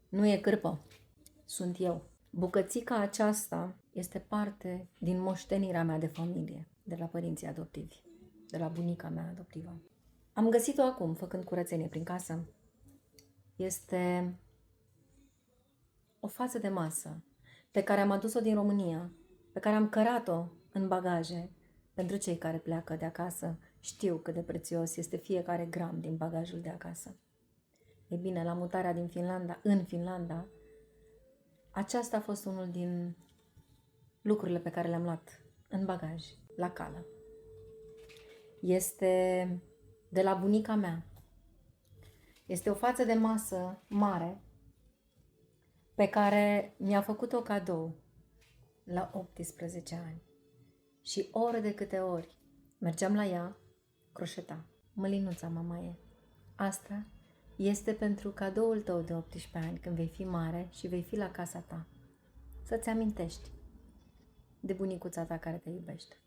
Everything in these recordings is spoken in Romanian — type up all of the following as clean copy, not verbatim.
Nu e cârpă, sunt eu. Bucățica aceasta este parte din moștenirea mea de familie, de la părinții adoptivi, de la bunica mea adoptivă. Am găsit-o acum, făcând curățenie prin casă. Este o față de masă pe care am adus-o din România, pe care am cărat-o în bagaje. Pentru cei care pleacă de acasă, știu cât de prețios este fiecare gram din bagajul de acasă. Ei bine, la mutarea în Finlanda, aceasta a fost unul din lucrurile pe care le-am luat în bagaj, la cală. Este de la bunica mea. Este o față de masă mare pe care mi-a făcut-o cadou la 18 ani. Și ori de câte ori mergeam la ea, croșeta. Mălinuța, mamaie, asta este pentru cadoul tău de 18 ani, când vei fi mare și vei fi la casa ta. Să-ți amintești de bunicuța ta care te iubește.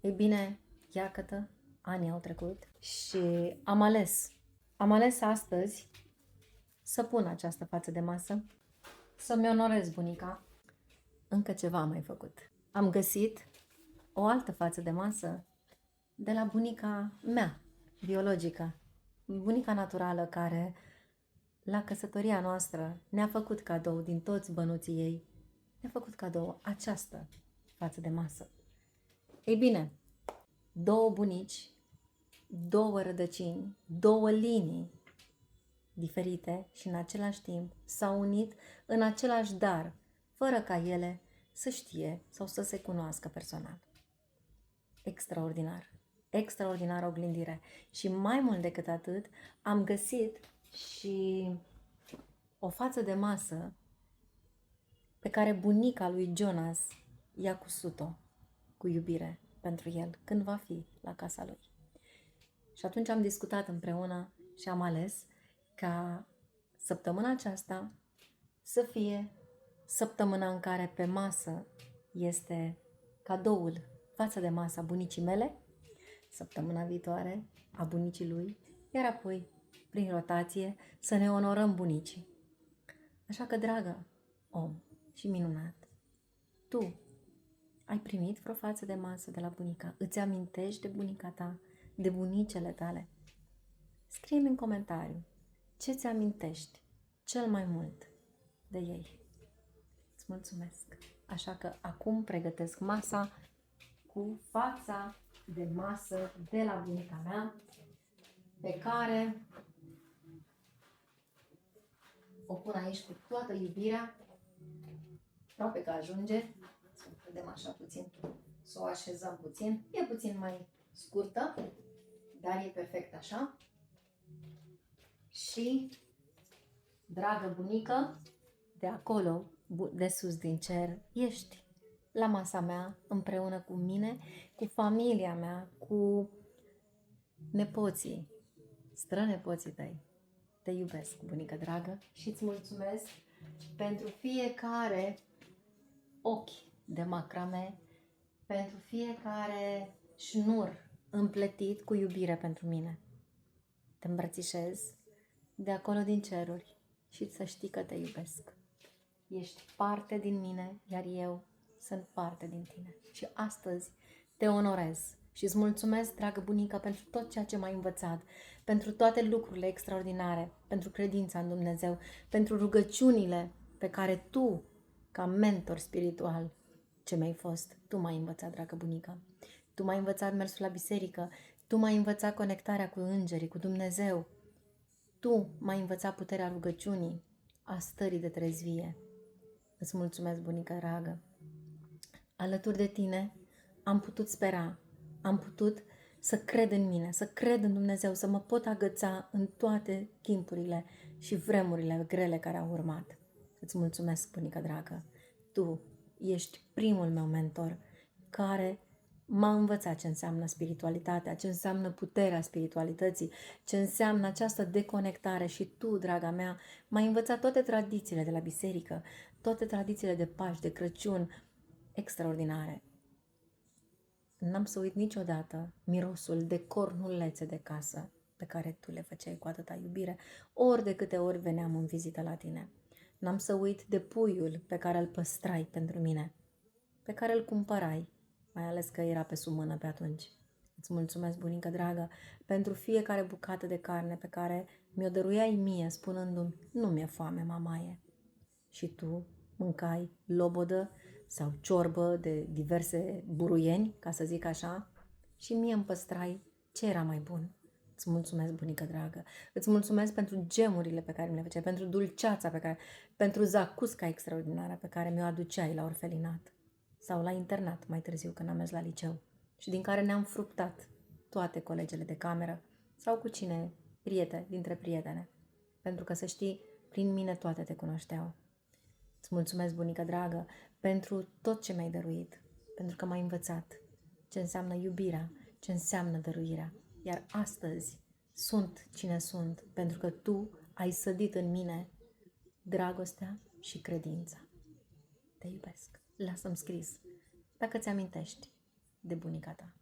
Ei bine, iată, anii au trecut și am ales astăzi să pun această față de masă, să-mi onorez bunica. Încă ceva am mai făcut. Am găsit o altă față de masă de la bunica mea, biologică, bunica naturală care, la căsătoria noastră, ne-a făcut cadou din toți bănuții ei, ne-a făcut cadou această față de masă. Ei bine, două bunici, două rădăcini, două linii diferite și în același timp s-au unit în același dar, fără ca ele să știe sau să se cunoască personal. Extraordinar! Extraordinară oglindire. Și mai mult decât atât, am găsit și o față de masă pe care bunica lui Jonas i-a cusut-o cu iubire pentru el când va fi la casa lui. Și atunci am discutat împreună și am ales ca săptămâna aceasta să fie săptămâna în care pe masă este cadoul, fața de masă a bunicii mele, săptămâna viitoare a bunicii lui, iar apoi, prin rotație, să ne onorăm bunicii. Așa că, dragă om și minunat, tu ai primit vreo față de masă de la bunica? Îți amintești de bunica ta, de bunicele tale? Scrie-mi în comentariu ce ți amintești cel mai mult de ei. Îți mulțumesc! Așa că acum pregătesc masa cu fața de masă de la bunica mea, pe care o pun aici cu toată iubirea. Aproape că ajunge. Să o vedem așa puțin, să o așezăm puțin. E puțin mai scurtă, dar e perfect așa. Și, dragă bunică, de acolo, de sus din cer, ești la masa mea, împreună cu mine, cu familia mea, cu nepoții, strănepoții tăi. Te iubesc, bunică dragă, și îți mulțumesc pentru fiecare ochi de macrame, pentru fiecare șnur împletit cu iubire pentru mine. Te îmbrățișez de acolo din ceruri și să știi că te iubesc. Ești parte din mine, iar eu sunt parte din tine. Și astăzi te onorez și îți mulțumesc, dragă bunică, pentru tot ceea ce m-ai învățat, pentru toate lucrurile extraordinare, pentru credința în Dumnezeu, pentru rugăciunile pe care tu, ca mentor spiritual, ce mi-ai fost, tu m-ai învățat, dragă bunică. Tu m-ai învățat mersul la biserică, tu m-ai învățat conectarea cu îngerii, cu Dumnezeu. Tu m-ai învățat puterea rugăciunii, a stării de trezvie. Îți mulțumesc, bunică dragă. Alături de tine am putut spera, am putut să cred în mine, să cred în Dumnezeu, să mă pot agăța în toate timpurile și vremurile grele care au urmat. Îți mulțumesc, bunică dragă. Tu ești primul meu mentor care m-a învățat ce înseamnă spiritualitatea, ce înseamnă puterea spiritualității, ce înseamnă această deconectare și tu, draga mea, m-ai învățat toate tradițiile de la biserică, toate tradițiile de Paști, de Crăciun, extraordinare. N-am să uit niciodată mirosul de cornulețe de casă pe care tu le făceai cu atâta iubire, ori de câte ori veneam în vizită la tine. N-am să uit de puiul pe care îl păstrai pentru mine, pe care îl cumpărai, mai ales că era pe sub mână pe atunci. Îți mulțumesc, bunică dragă, pentru fiecare bucată de carne pe care mi-o dăruiai mie, spunându-mi, nu mi-e foame, mamaie. Și tu mâncai lobodă sau ciorbă de diverse buruieni, ca să zic așa, și mie îmi păstrai ce era mai bun. Îți mulțumesc, bunică dragă. Îți mulțumesc pentru gemurile pe care mi le făceai, pentru dulceața pe care, pentru zacusca extraordinară pe care mi-o aduceai la orfelinat sau la internat mai târziu când am mers la liceu și din care ne-am fruptat toate colegele de cameră sau cu cine, dintre prietene. Pentru că, să știi, prin mine toate te cunoșteau. Îți mulțumesc, bunică dragă, pentru tot ce mi-ai dăruit, pentru că m-ai învățat ce înseamnă iubirea, ce înseamnă dăruirea. Iar astăzi sunt cine sunt, pentru că tu ai sădit în mine dragostea și credința. Te iubesc. Lasă-mi scris dacă ți amintești de bunica ta.